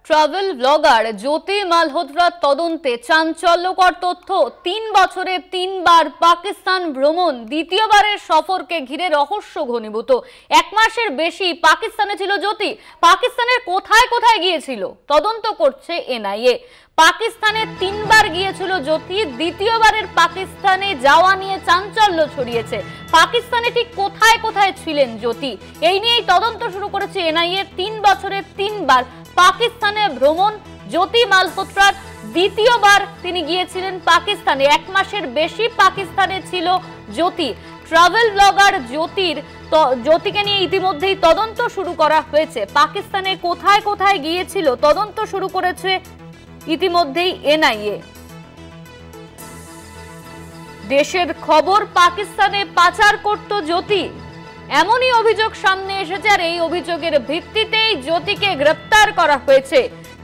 Travel blogger জ্যোতি মালহোত্রার তদন্তে চাঞ্চল্যকর তথ্য। ৩ বছরে ৩ বার পাকিস্তান ভ্রমণ, দ্বিতীয়বারের সফরকে ঘিরে রহস্য ঘনীভূত। 1 মাসের বেশি পাকিস্তানে ছিল জ্যোতি। পাকিস্তানের কোথায় কোথায় গিয়েছিল তদন্ত করছে এনআইএ। পাকিস্তানে 3 বার গিয়েছিল জ্যোতি, দ্বিতীয়বারের পাকিস্তানে যাওয়া নিয়ে চাঞ্চল্য ছড়িয়েছে। পাকিস্তানে ঠিক কোথায় কোথায় ছিলেন জ্যোতি, এই নিয়েই তদন্ত শুরু করেছে এনআইএ। 3 বছরে 3 বার পাকিস্তানে ভ্রমণ জ্যোতি মালহোত্রার, দ্বিতীয়বার তিনি গিয়েছিলেন পাকিস্তানে। 1 মাসের বেশি পাকিস্তানে ছিল জ্যোতি। ট্রাভেল ব্লগার জ্যোতিকে নিয়ে ইতিমধ্যেই তদন্ত শুরু করা হয়েছে। পাকিস্তানে কোথায় কোথায় গিয়েছিল তদন্ত শুরু করেছে ইতিমধ্যেই এনআইএ। দেশের খবর পাকিস্তানে পাচার করত জ্যোতি, এমনই অভিযোগ সামনে এসেছে। আর এই অভিযোগের ভিত্তিতেই জ্যোতিকে গ্রেফতার করা হয়েছে।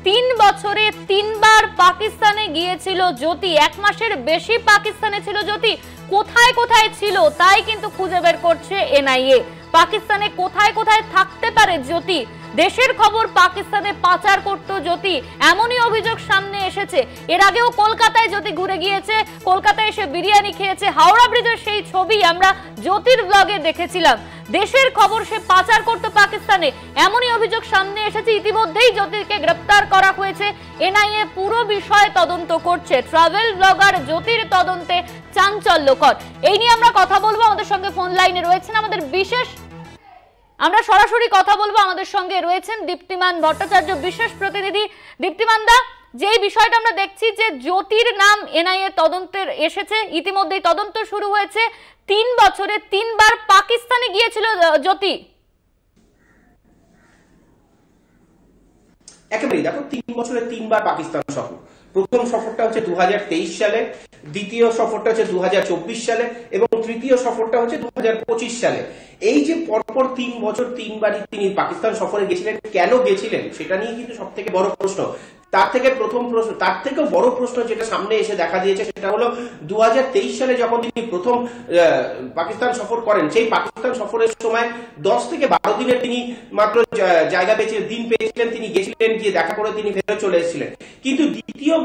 3 বছরে 3 বার পাকিস্তানে গিয়েছিল জ্যোতি। 1 মাসের বেশি পাকিস্তানে ছিল জ্যোতি। কোথায় কোথায় ছিল তাই কিন্তু খুঁজে বের করছে এনআইএ। পাকিস্তানে কোথায় কোথায় থাকতে পারে জ্যোতি, দেশের খবর পাকিস্তানে পাচার করত জ্যোতি, এমনই অভিযোগ সামনে এসেছে। এর আগেও কলকাতায় জ্যোতি ঘুরে গিয়েছে, কলকাতায় এসে বিরিয়ানি খেয়েছে। হাওড়া ব্রিজের সেই ছবি আমরা জ্যোতির ব্লগে দেখেছিলাম। দেশের খবর সে পাচার করত পাকিস্তানে, এমনই অভিযোগ সামনে এসেছে। ইতিমধ্যেই জ্যোতিকে গ্রেফতার করা হয়েছে। এনআইএ পুরো বিষয় তদন্ত করছে। ট্রাভেল ব্লগার জ্যোতির তদন্তে চাঞ্চল্যকর, এই নিয়ে আমরা কথা বলবো। আমাদের সঙ্গে ফোন লাইনে রয়েছেন আমরা সরাসরি কথা বলবো। আমাদের সঙ্গে রয়েছেন দীপ্তিমান ভট্টাচার্য, বিশেষ প্রতিনিধি। দীপ্তিমান দা, যে বিষয়টা আমরা দেখছি যে জ্যোতির নাম এনআইএ তদন্তের এসেছে, ইতিমধ্যেই তদন্ত শুরু হয়েছে। 3 বছরে 3 বার পাকিস্তানে গিয়েছিল জ্যোতি। একেবারেই দেখো, 3 বছরে 3 বার পাকিস্তান সফর। প্রথম সফরটা হচ্ছে 2023 সালে, দ্বিতীয় সফরটা হচ্ছে 2024 সালে এবং তৃতীয় সফরটা হচ্ছে 2025 সালে। এই যে পরপর 3 বছর 3 বারই তিনি পাকিস্তান সফরে গেছিলেন, কেন গেছিলেন সেটা নিয়ে কিন্তু সব থেকে বড় প্রশ্ন। তার থেকেও বড় প্রশ্ন যেটা সামনে এসে দেখা দিয়েছে সেটা হলো 2023 সালে যখন তিনি প্রথম পাকিস্তান সফর করেন, সেই পাকিস্তান সফরের সময় 10 থেকে 12 দিনের তিনি মাত্র জায়গা দিন পেয়েছিলেন। তিনি গেছিলেন, গিয়ে দেখা করে তিনি ফেরত চলে এসেছিলেন। কিন্তু দ্বিতীয়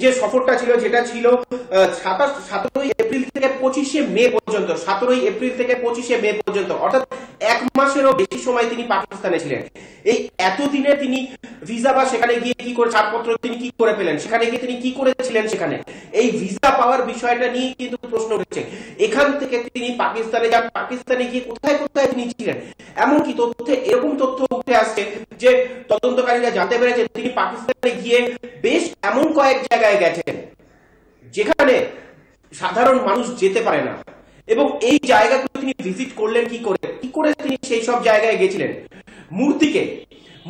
যে সফরটা ছিল, যেটা ছিল 17 এপ্রিল থেকে 25 মে পর্যন্ত, 17 এপ্রিল থেকে 25 মে পর্যন্ত, অর্থাৎ 1 মাসেরও বেশি সময় তিনি পাকিস্তানে ছিলেন। এই এতদিনে তিনি ভিসা বা সেখানে গিয়ে কি করে ছাড়পত্র তিনি কি করে পেলেন, সেখানে গিয়ে তিনি কি করেছিলেন, সেখানে এই ভিসা পাওয়ার বিষয়টা নিয়ে কিন্তু প্রশ্ন উঠেছে। এখান থেকে তিনি পাকিস্তানে যান, পাকিস্তানে গিয়ে কোথায় কোথায় তিনি ছিলেন, এমনকি এরকম তথ্য উঠে আসছে যে তদন্তকারীরা জানতে পেরেছে তিনি পাকিস্তানে গিয়ে বেশ এমন কয়েক জায়গায় গেছেন যেখানে সাধারণ মানুষ যেতে পারে না। এবং এই জায়গাগুলো তিনি ভিজিট করলেন কি করে তিনি সেই সব জায়গায় গেছিলেন।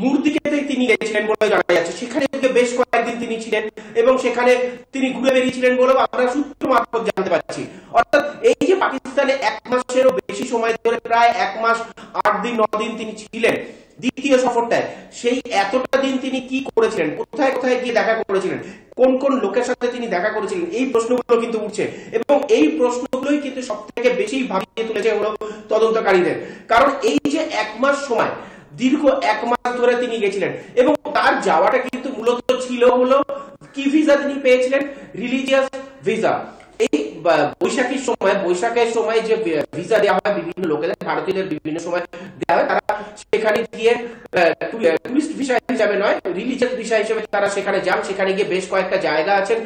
মূর্তিকেতে তিনি গেছিলেন বলে জানা যাচ্ছে। সেখানে বেশ কয়েকদিন তিনি ছিলেন এবং সেখানে তিনি ঘুরে বেরিয়েছিলেন বলেও আমরা সূত্র মারফত জানতে পারছি। অর্থাৎ এই যে পাকিস্তানে 1 মাসেরও বেশি সময় ধরে, প্রায় 1 মাস 8 দিন 9 দিন তিনি ছিলেন দ্বিতীয় সফরটায়, সেই এতটা দিন তিনি কি করেছিলেন, কোথায় কোথায় গিয়ে দেখা করেছিলেন, কোন কোন লোকের সাথে তিনি দেখা করেছিলেন, এই প্রশ্নগুলো কিন্তু উঠছে। এবং এই প্রশ্নগুলোই কিন্তু সব থেকে বেশি ভাবিয়ে তুলেছে হলো তদন্তকারীদের। কারণ এই যে 1 মাস সময়, দীর্ঘ 1 মাস ধরে তিনি গেছিলেন এবং তার যাওয়াটা কিন্তু মূলত ছিল হলো কি ভিসা তিনি পেয়েছিলেন, রিলিজিয়াস ভিসা। এই বৈশাখের সময় যে ভিসা দেওয়া হয় বিভিন্ন লোকেদের, ভারতীয়দের বিভিন্ন সময় দেওয়া হয়, তারা সেখানে গিয়ে টুরিস্ট ভিসা হিসাবে নয়, রিলিজিয়াস ভিসা হিসেবে তারা সেখানে যান। সেখানে গিয়ে বেশ কয়েকটা জায়গা আছেন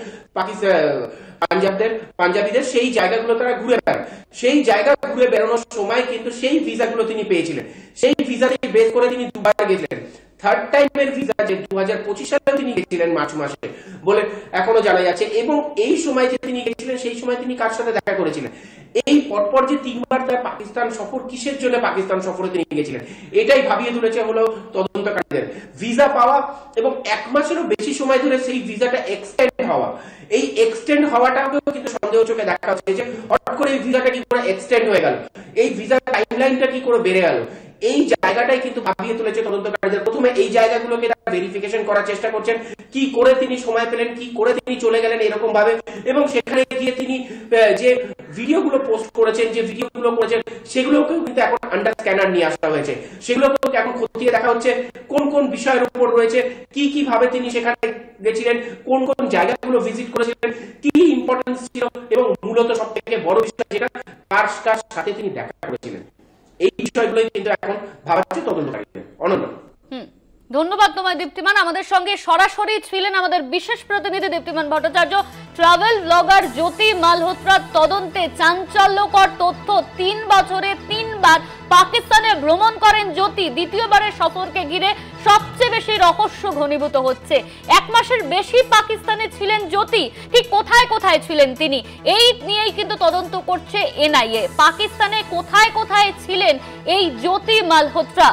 পাঞ্জাবিদের, সেই জায়গাগুলো তারা ঘুরে বেড়ান। সেই জায়গা ঘুরে বেড়ানোর সময় কিন্তু সেই ভিসাগুলো তিনি পেয়েছিলেন। সেই ভিসাতে বেস করে তিনি 2 বার গেছিলেন। থার্ড টাইমের ভিসা যে 2025 সালে তিনি গেছিলেন মার্চ মাসে বলে এখনো জানা যাচ্ছে। এবং এই সময় যে তিনি গেছিলেন, সেই সময় তিনি কার সাথে দেখা করেছিলেন, এই পরপর যে 3 বার তার পাকিস্তান সফর, কিসের জন্য পাকিস্তান সফরে তিনি গেছিলেন, এটাই ভাবিয়ে তুলেছে হলো তদন্তকারীদের। ভিসা পাওয়া এবং 1 মাসেরও বেশি সময় ধরে সেই ভিসাটা এক্সটেন্ড হওয়া, এই এক্সটেন্ড হওয়াটাকেও কিন্তু সন্দেহ চোখে দেখা হচ্ছে যে হঠাৎ করে এই ভিসাটা কি করে এক্সটেন্ড হয়ে গেল, এই ভিসার টাইমলাইনটা কি করে বেড়ে গেল, এই জায়গাটাই কিন্তু ভাবিয়ে তুলেছে তদন্তকারীদের। প্রথমে এই জায়গাগুলোকে ভেরিফিকেশন করার চেষ্টা করছেন কি করে তিনি সময় পেলেন, কি করে তিনি চলে গেলেন এরকম ভাবে, এবং সেখানে গিয়ে তিনি যে ভিডিওগুলো পোস্ট করেছেন, যে ভিডিওগুলো করেছেন, সেগুলোকেও কিন্তু এখন আন্ডার স্ক্যানার নিয়ে আসা হয়েছে। সেগুলোকেও এখন খতিয়ে দেখা হচ্ছে কোন কোন বিষয়ের উপর রয়েছে, কি কি ভাবে তিনি সেখানে গেছিলেন, কোন কোন জায়গাগুলো ভিজিট করেছিলেন, কি ইম্পর্টেন্স ছিল, এবং মূলত সব থেকে বড় বিষয় যেটা কার কার সাথে তিনি দেখা করেছিলেন, এই বিষয়গুলোই কিন্তু এখন ভাবাচ্ছে তদন্তকারীদের। অনন্য, ধন্যবাদ তোমায় দীপ্তিমান। আমাদের সঙ্গে সরাসরি ছিলেন আমাদের বিশেষ প্রতিনিধি দীপ্তিমান ভট্টাচার্য। ট্রাভেল ব্লগার জ্যোতি মালহোত্রার তদন্তে চাঞ্চল্যকর তথ্য, 3 বছরে 3 বার পাকিস্তানে ভ্রমণ করেন জ্যোতি। দ্বিতীয়বারের সফরকে ঘিরে সবচেয়ে বেশি রহস্য ঘনীভূত হচ্ছে। 1 মাসের বেশি পাকিস্তানে ছিলেন জ্যোতি, ঠিক কোথায় কোথায় ছিলেন তিনি, এই নিয়েই কিন্তু তদন্ত করছে এনআইএ। পাকিস্তানে কোথায় কোথায় ছিলেন এই জ্যোতি মালহোত্রা,